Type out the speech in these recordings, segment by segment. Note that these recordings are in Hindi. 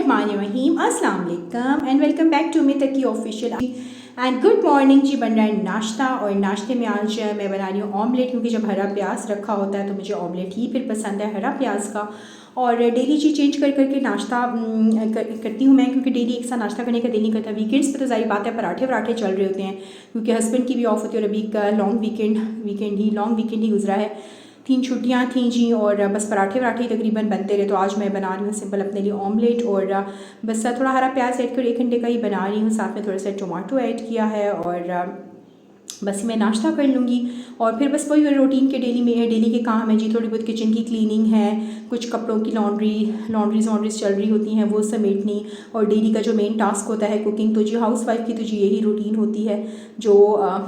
बिस्मिल्लाहिर्रहमानिर्रहीम, अस्सलाम वालेकुम and welcome back to me Taqi official and good morning जी। बन रहा है नाश्ता और नाश्ते में आज मैं बना रही हूँ ऑमलेट, क्योंकि जब हरा प्याज रखा होता है तो मुझे ऑमलेट ही फिर पसंद है हरा प्याज का। और डेली जी चेंज कर करके नाश्ता करती हूँ मैं, क्योंकि डेली एक साथ नाश्ता करने का दिल नहीं करता। वीकेंड्स पे तो सारी बात है पराठे वराठे चल रहे होते हैं, क्योंकि हस्बैंड की भी ऑफ होती है और अभी का लॉन्ग वीकेंड ही गुजरा है। 3 छुट्टियाँ थी जी और बस पराठे वराठे तकरीबन बनते रहे। तो आज मैं बना रही हूँ सिंपल अपने लिए ऑमलेट और बस थोड़ा हरा प्याज ऐड कर 1 घंटे का ही बना रही हूँ। साथ में थोड़ा सा टमाटो ऐड किया है और बस मैं नाश्ता कर लूँगी। और फिर बस वही रूटीन के डेली के काम है जी। थोड़ी बहुत किचन की क्लीनिंग है, कुछ कपड़ों की लॉन्ड्रीज चल रही होती हैं वो समेटनी, और डेली का जो मेन टास्क होता है कुकिंग। तो जी हाउसवाइफ की तो जी यही रूटीन होती है जो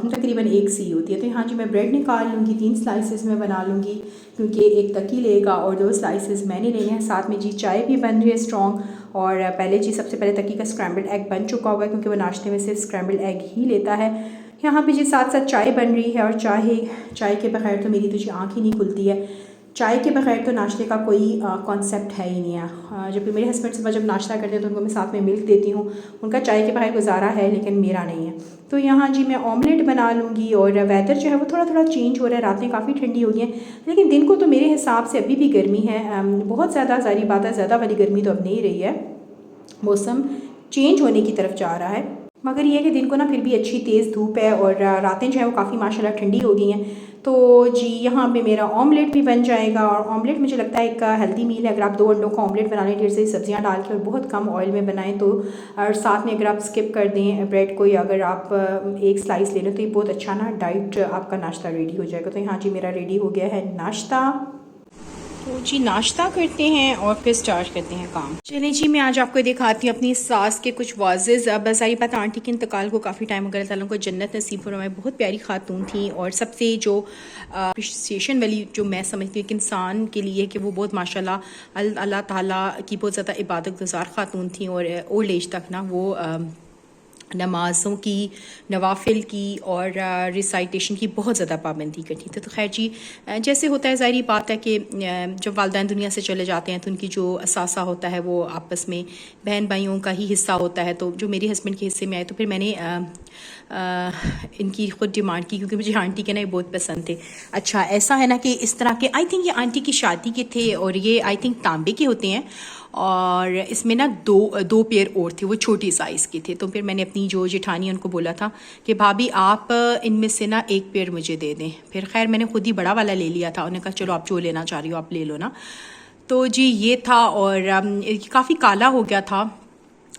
तकरीबन एक सी होती है। तो यहाँ जी मैं ब्रेड निकाल लूँगी, 3 स्लाइसेस में बना लूँगी, क्योंकि एक तकी लेगा और 2 स्लाइसेस मैंने लेने हैं। साथ में जी चाय भी बन रही है स्ट्रॉन्ग। और पहले जी सबसे पहले तकी का स्क्रैम्बल्ड एग बन चुका हुआ है, क्योंकि वो नाश्ते में सिर्फ स्क्रैम्बल्ड एग ही लेता है। यहाँ पे जी साथ साथ चाय बन रही है, और चाय के बगैर तो मेरी तो जी आँख ही नहीं खुलती है। चाय के बगैर तो नाश्ते का कोई कॉन्सेप्ट है ही नहीं है। जब भी मेरे हस्बैंड सुबह जब नाश्ता करते हैं तो उनको मैं साथ में मिल्क देती हूँ, उनका चाय के बगैर गुजारा है लेकिन मेरा नहीं है। तो यहाँ जी मैं ऑमलेट बना लूँगी। और वेदर जो है वो थोड़ा थोड़ा चेंज हो रहा है, रातें काफ़ी ठंडी हो गई हैं, लेकिन दिन को तो मेरे हिसाब से अभी भी गर्मी है। बहुत ज़्यादा सारी बात है, ज़्यादा वाली गर्मी तो अब नहीं रही है, मौसम चेंज होने की तरफ जा रहा है। मगर ये है कि दिन को ना फिर भी अच्छी तेज़ धूप है और रातें जो है वो काफ़ी माशाल्लाह ठंडी हो गई हैं। तो जी यहाँ पे मेरा ऑमलेट भी बन जाएगा। और ऑमलेट मुझे लगता है एक हेल्दी मील है। अगर आप 2 अंडों का ऑमलेट बना लें, ढेर सारी सब्जियाँ डाल के और बहुत कम ऑयल में बनाएं तो, और साथ में अगर आप स्किप कर दें ब्रेड को, या अगर आप 1 स्लाइस ले लें तो ये बहुत अच्छा ना डाइट आपका नाश्ता रेडी हो जाएगा। तो यहाँ जी मेरा रेडी हो गया है नाश्ता। तो जी नाश्ता करते हैं और फिर स्टार्ट करते हैं काम। चलिए जी मैं आज आपको दिखाती हूँ अपनी सास के कुछ वाजेज। अब सारी बात आंटी के इंतकाल को काफ़ी टाइम हो गया, अल्लाह को जन्नत नसीब फरमाए। बहुत प्यारी खातून थी, और सबसे जो अप्रिशिएशन वाली जो मैं समझती हूँ कि इंसान के लिए कि वो बहुत माशाल्लाह अल्लाह ताला की बहुत ज़्यादा इबादत गुजार खातून थी। और ओल्ड एज तक ना वो नमाज़ों की, नवाफिल की और रिसाइटेशन की बहुत ज़्यादा पाबंदी करती थी। तो खैर जी जैसे होता है, ज़ाहिर बात है कि जब वालिदैन दुनिया से चले जाते हैं तो उनकी जो असासा होता है वो आपस में बहन भाइयों का ही हिस्सा होता है। तो जो मेरे हस्बैंड के हिस्से में आए तो फिर मैंने इनकी खुद डिमांड की, क्योंकि मुझे आंटी के ना ये बहुत पसंद थे। अच्छा ऐसा है ना कि इस तरह के आई थिंक ये आंटी की शादी के थे, और ये आई थिंक तांबे के होते हैं, और इसमें ना दो पेयर और थे, वो छोटी साइज़ के थे। तो फिर मैंने अपनी जो जेठानी है उनको बोला था कि भाभी आप इनमें से ना 1 पेयर मुझे दे दें। फिर खैर मैंने खुद ही बड़ा वाला ले लिया था, उन्होंने कहा चलो आप जो लेना चाह रही हो आप ले लो ना। तो जी ये था, और काफ़ी काला हो गया था,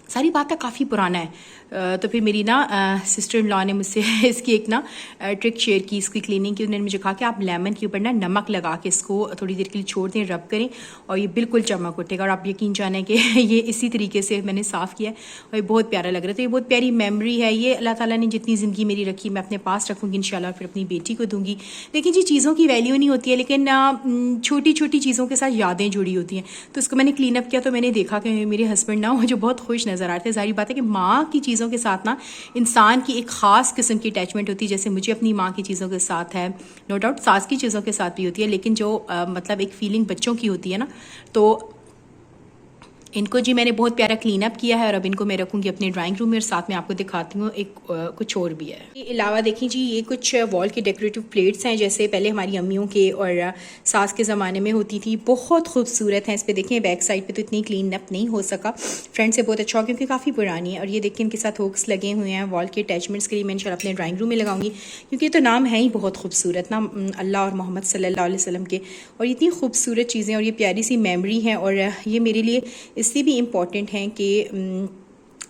सारी बात है काफ़ी पुराना है। तो फिर मेरी ना सिस्टर इन लॉ ने मुझसे इसकी एक ना ट्रिक शेयर की इसकी क्लीनिंग की। उन्होंने मुझे कहा कि आप लेमन के ऊपर ना नमक लगा के इसको थोड़ी देर के लिए छोड़ दें, रब करें, और ये बिल्कुल चमक उठेगा। और आप यकीन जाने कि ये इसी तरीके से मैंने साफ़ किया और ये बहुत प्यारा लग रहा था। ये बहुत प्यारी मेमोरी है, ये अल्लाह ताला ने जितनी ज़िंदगी मेरी रखी मैं अपने पास रखूँगी इंशाल्लाह, फिर अपनी बेटी को दूँगी। देखिए जी चीज़ों की वैल्यू नहीं होती है, लेकिन छोटी छोटी चीज़ों के साथ यादें जुड़ी होती हैं। तो इसको मैंने क्लीन अप किया तो मैंने देखा कि मेरे हस्बैंड ना मुझे बहुत खुश नज़र आ रहे थे। ज़ाहिर बात है कि माँ की चीज़ों के साथ ना इंसान की एक ख़ास किस्म की अटैचमेंट होती है, जैसे मुझे अपनी माँ की चीज़ों के साथ है, नो डाउट सास की चीज़ों के साथ भी होती है, लेकिन जो मतलब एक फीलिंग बच्चों की होती है ना, तो इनको जी मैंने बहुत प्यारा क्लीन अप किया है। और अब इनको मैं रखूँगी अपने ड्राइंग रूम में, और साथ में आपको दिखाती हूँ एक कुछ और भी है। इसके अलावा देखिए जी ये कुछ वॉल के डेकोरेटिव प्लेट्स हैं, जैसे पहले हमारी अम्मियों के और सास के ज़माने में होती थी, बहुत खूबसूरत हैं। इस पर देखें बैक साइड पे तो इतनी क्लीन अप नहीं हो सका, फ्रंट से बहुत अच्छा हो क्योंकि काफ़ी पुरानी है। और ये देखिए इनके साथ हुक्स लगे हुए हैं वॉल के अटैचमेंट्स के लिए। मैं इंशाल्लाह अपने ड्राइंग रूम में लगाऊंगी, क्योंकि तो नाम है ही बहुत खूबसूरत ना, अल्लाह और मोहम्मद सल्लल्लाहु अलैहि वसल्लम के, और इतनी खूबसूरत चीज़ें और ये प्यारी सी मेमोरी हैं। और ये मेरे लिए इसलिए भी इम्पॉर्टेंट हैं कि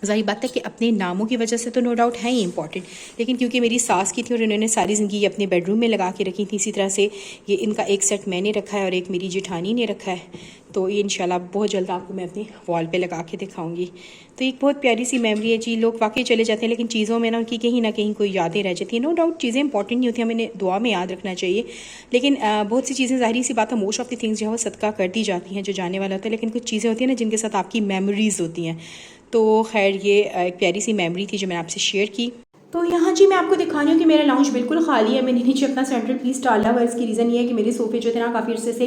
ज़ाहिर बात है कि अपने नामों की वजह से तो नो डाउट है ही इंपॉर्टेंट, लेकिन क्योंकि मेरी सास की थी और इन्होंने सारी ज़िंदगी अपने बेडरूम में लगा के रखी थी, इसी तरह से ये इनका एक सेट मैंने रखा है और एक मेरी जेठानी ने रखा है। तो ये इंशाल्लाह बहुत जल्द आपको मैं अपने वॉल पे लगा के दिखाऊंगी। तो एक बहुत प्यारी सी मेमोरी है जी। लोग वाकई चले जाते हैं, लेकिन चीज़ों में ना उनकी कहीं ना कहीं कोई यादें रह जाती हैं। नो डाउट चीज़ें इंपॉर्टेंट नहीं होती, हमें इन्हें दुआ में याद रखना चाहिए, लेकिन बहुत सी चीज़ें ज़ाहिर सी बात है मोस्ट ऑफ द थिंग्स जो है वो सदका कर दी जाती हैं जो जाने वाला होता है, लेकिन कुछ चीज़ें होती हैं ना जिनके साथ आपकी मेमोरीज़ होती हैं। तो खैर ये एक प्यारी सी मेमोरी थी जो मैंने आपसे शेयर की। तो यहाँ जी मैं आपको दिखा रही हूँ कि मेरा लाउंज बिल्कुल खाली है। मैंने नीचे अपना सेंट्रल पीस डाला हुआ है। इसकी रीज़न ये है कि मेरे सोफ़े जो थे ना काफ़ी अर्से से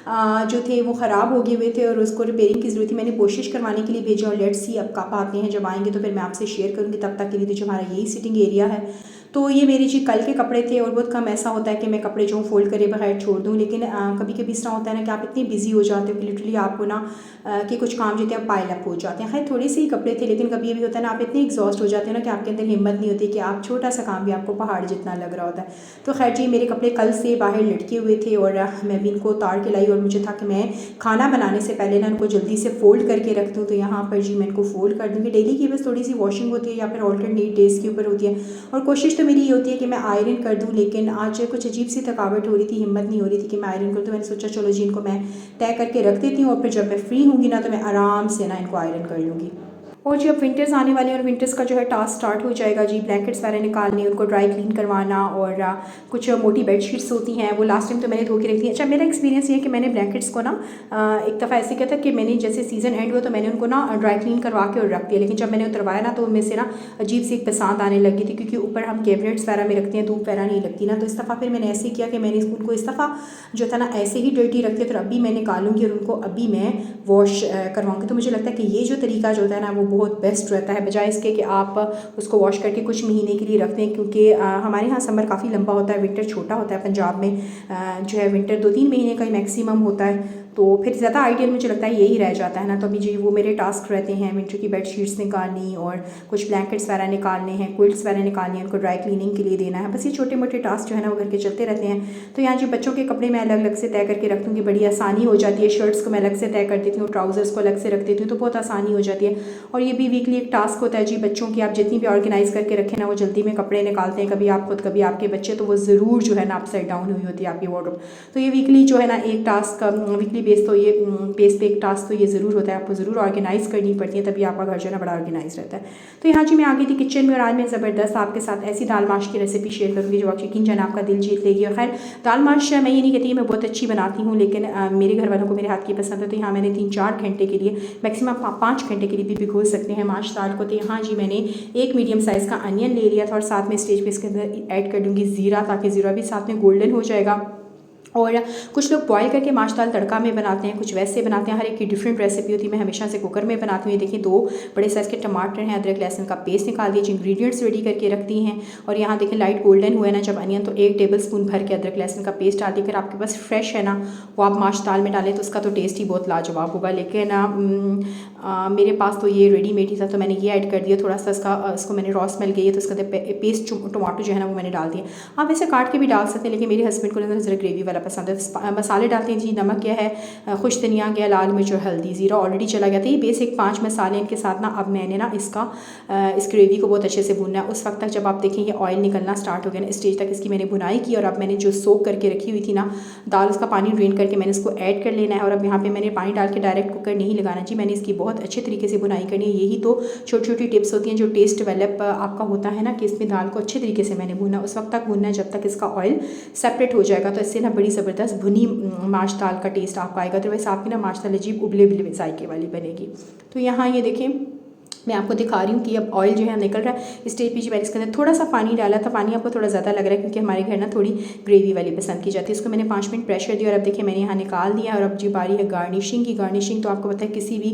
जो थे वो ख़राब हो गए हुए थे और उसको रिपेयरिंग की ज़रूरत थी। मैंने कोशिश करवाने के लिए भेजा और लेट्स सी अब कब आते हैं। जब आएंगे तो फिर मैं आपसे शेयर करूँगी। तब तक के लिए तो जो हमारा यही सिटिंग एरिया है। तो ये मेरे जी कल के कपड़े थे और बहुत कम ऐसा होता है कि मैं कपड़े जो फोल्ड करे बगैर छोड़ दूँ, लेकिन कभी कभी इस तरह होता है ना कि आप इतनी बिजी हो जाते हो कि लिटरली आपको ना कि कुछ काम जो थे पाइल अप हो जाते हैं। खैर थोड़े से ही कपड़े थे, लेकिन कभी ये भी होता है ना आप इतने एग्जॉस्ट हो जाते हो ना कि आपके अंदर हिम्मत नहीं होती कि आप छोटा सा काम भी आपको पहाड़ जितना लग रहा होता है। तो खैर जी मेरे कपड़े कल से बाहर लटके हुए थे और मैं भी इनको उतार के लाई और मुझे था कि मैं खाना बनाने से पहले ना उनको जल्दी से फोल्ड करके रख दूँ। तो यहाँ पर जी मैं इनको फोल्ड कर दूँगी। डेली की बस थोड़ी सी वॉशिंग होती है या फिर ऑल्टरनेट डेज के ऊपर होती है और कोशिश तो मेरी ये होती है कि मैं आयरन कर दूं, लेकिन आज कुछ अजीब सी थकावट हो रही थी, हिम्मत नहीं हो रही थी कि मैं आयरन करूं। तो मैंने सोचा चलो जी इनको मैं तय करके रख देती हूँ और फिर जब मैं फ्री होंगी ना तो मैं आराम से ना इनको आयरन कर लूँगी। और जी अब विंटर्स आने वाले हैं और विंटर्स का जो है टास्क स्टार्ट हो जाएगा जी। ब्लैंकेट्स वगैरह निकालने, उनको ड्राई क्लीन करवाना और कुछ मोटी बेडशीट्स होती हैं वो लास्ट टाइम तो मैंने धो के रखी थी। अच्छा मेरा एक्सपीरियंस ये है कि मैंने ब्लैंकेट्स को ना एक दफ़ा ऐसे किया था कि मैंने जैसे सीज़न एंड हुआ तो मैंने उनको ना ड्राई क्लीन करवा के और रख दिया, लेकिन जब मैंने उतरवाया ना तो उनमें से ना अजीब सी एक पसंद आने लगी थी, क्योंकि ऊपर हम कैबिनेट्स वगैरह में रखते हैं, धूप वगैरह नहीं लगती ना। तो इस दफ़ा फिर मैंने ऐसे किया कि मैंने उनको इस दफ़ा जो था ना ऐसे ही डर्टी रख दिया। तो अभी मैं निकालूंगी और उनको अभी मैं वॉश करवाऊँगी। तो मुझे लगता है कि ये जो तरीका जो होता है ना वो बहुत बेस्ट रहता है, बजाय इसके कि आप उसको वॉश करके कुछ महीने के लिए रख दें। क्योंकि हमारे यहाँ समर काफ़ी लंबा होता है, विंटर छोटा होता है। पंजाब में जो है विंटर 2-3 महीने का ही मैक्सिमम होता है, तो फिर ज़्यादा आइडियल मुझे लगता है यही रह जाता है ना। तो अभी जी वो मेरे टास्क रहते हैं विंटर की बेडशीट्स निकालनी और कुछ ब्लैंकेट्स वगैरह निकालने हैं, क्विल्ट्स वगैरह निकालनी है, उनको ड्राई क्लीनिंग के लिए देना है। बस ये छोटे मोटे टास्क जो है ना वो घर के चलते रहते हैं। तो यहाँ जी बच्चों के कपड़े मैं अलग अलग से तय करके रख दूँगी, बड़ी आसानी हो जाती है। शर्ट्स को मैं अलग से तय कर देती हूँ, ट्राउज़र्स को अलग से रख देती हूँ, तो बहुत आसानी हो जाती है। और ये भी वीकली एक टास्क होता है जी बच्चों की, आप जितनी भी ऑर्गेनाइज़ करके रखें ना वो जल्दी में कपड़े निकालते हैं, कभी आप खुद कभी आपके बच्चे, तो वो ज़रूर जो है ना अपसाइड डाउन हुई होती है आपकी वार्डरोब। तो ये वीकली जो है ना एक टास्क वीकली बेस तो ये पेज पे एक टास्क तो ये ज़रूर होता है, आपको ज़रूर ऑर्गेनाइज़ करनी पड़ती है, तभी आपका घर जो है ना बड़ा ऑर्गेनाइज रहता है। तो यहाँ जी मैं आ गई थी किचन में और आज मैं ज़बरदस्त आपके साथ ऐसी दाल माश की रेसिपी शेयर करूँगी जो यकीन जान आपका दिल जीत लेगी। और खैर दाल माश मैं ये नहीं कहती मैं बहुत अच्छी बनाती हूँ, लेकिन मेरे घर वालों को मेरे हाथ की पसंद है। तो यहाँ मैंने 3-4 घंटे के लिए, मैक्सिमम 5 घंटे के लिए भी भिगो सकते हैं माश दाल को। तो यहाँ जी मैंने एक मीडियम साइज़ का अनियन ले लिया था और साथ में स्टेज पर इसके अंदर ऐड कर दूँगी ज़ीरा, ताकि ज़ीरा भी साथ में गोल्डन हो जाएगा। और कुछ लोग बॉयल करके माश दाल तड़का में बनाते हैं, कुछ वैसे बनाते हैं, हर एक की डिफरेंट रेसिपी होती है। मैं हमेशा से कुकर में बनाती हूँ। ये देखिए 2 बड़े साइज़ के टमाटर हैं, अदरक लहसुन का पेस्ट निकाल दिए, इंग्रेडिएंट्स रेडी करके रखती हैं। और यहाँ देखिए लाइट गोल्डन हुआ है ना जब अनियन, तो 1 टेबलस्पून भर के अदरक लहसुन का पेस्ट डाल दिया। अगर आपके पास फ्रेश है ना वो आप माश दाल में डालें तो उसका तो टेस्ट ही बहुत लाजवाब होगा, लेकिन मेरे पास तो ये रेडीमेड ही था तो मैंने ये ऐड कर दिया थोड़ा सा इसको मैंने रॉ स्मेल गई है तो उसका पेस्ट टमाटो जो है ना वो मैंने डाल दिया। आप वैसे काट के भी डाल सकते हैं, लेकिन मेरे हस्बैंड को ज़रा ग्रेवी वाला पसंद है। मसाले डालते हैं जी, नमक क्या है, खुश धनिया गया, लाल मिर्च और हल्दी, ज़ीरा ऑलरेडी चला गया था। ये बेसिक 5 मसाले इनके साथ ना अब मैंने ना इस ग्रेवी को बहुत अच्छे से भूनना है। उस वक्त तक जब आप देखेंगे ऑयल निकलना स्टार्ट हो गया ना, इस स्टेज तक इसकी मैंने भुनाई की। और अब मैंने जो सोक करके रखी हुई थी ना दाल, उसका पानी ड्रेन करके मैंने इसको ऐड कर लेना है। और अब यहाँ पे मैंने पानी डाल के डायरेक्ट कुकर नहीं लगाना जी, मैंने इसकी बहुत अच्छे तरीके से बुनाई करनी है। यही तो छोटी छोटी टिप्स होती हैं जो टेस्ट डेवलप आपका होता है ना, कि इसमें दाल को अच्छे तरीके से मैंने भुना, उस वक्त तक भुनना है जब तक इसका ऑयल सेपरेट हो जाएगा। तो इससे ना बड़ी ज़बरदस्त भुनी माश दाल का टेस्ट आपका आएगा। तो वैसे आपकी ना माश दाल अजीब उबले उबले जायके वाली बनेगी। तो यहाँ ये देखें मैं आपको दिखा रही हूँ कि अब ऑयल जो है निकल रहा है। इस स्टेज पे मैंने इसके अंदर थोड़ा सा पानी डाला था, पानी आपको थोड़ा ज़्यादा लग रहा है क्योंकि हमारे घर ना थोड़ी ग्रेवी वाली पसंद की जाती है। इसको मैंने 5 मिनट प्रेशर दिया और अब देखिए मैंने यहाँ निकाल दिया। और अब जी बारी है गार्निशिंग की। गार्निशिंग तो आपको पता है किसी भी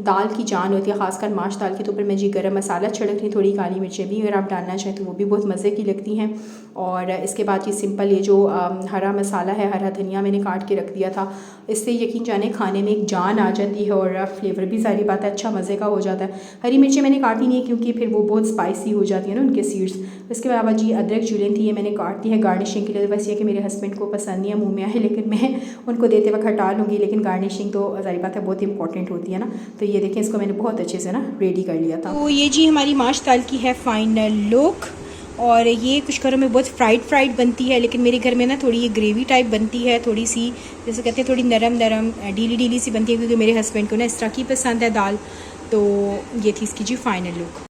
दाल की जान होती है, खासकर माश दाल की। तो ऊपर मैं जी गर्म मसाला छिड़क रही, थोड़ी काली मिर्चें भी अगर आप डालना चाहें तो वो भी बहुत मज़े की लगती हैं। और इसके बाद ये सिंपल ये जो हरा मसाला है, हरा धनिया मैंने काट के रख दिया था, इससे यकीन जाने खाने में एक जान आ जाती है और फ्लेवर भी सारी बात है अच्छा मज़े का हो जाता है। हरी मिर्चें मैंने काटी नहीं क्योंकि फिर वो बहुत स्पाइसी हो जाती है ना उनके सीड्स। इसके अलावा जी अदरक जुलेन थी, ये मैंने काट दी है गार्निशिंग के लिए। बस ये कि मेरे हस्बैंड को पसंद नहीं है, मुँह में आए, लेकिन मैं उनको देते वक्त हटा लूँगी। लेकिन गार्निशिंग तो ज़ाहिर बात है बहुत इंपॉर्टेंट होती है ना। तो ये देखें इसको मैंने बहुत अच्छे से ना रेडी कर लिया था। तो ये जी हमारी माश दाल की है फाइनल लुक। और ये कुछ घरों में बहुत फ्राइड बनती है, लेकिन मेरे घर में ना थोड़ी ये ग्रेवी टाइप बनती है, थोड़ी सी जैसे कहते हैं थोड़ी नरम ढीली ढीली सी बनती है, क्योंकि मेरे हस्बैंड को ना इस तरह की पसंद है दाल। तो ये थी इसकी जी फाइनल लुक।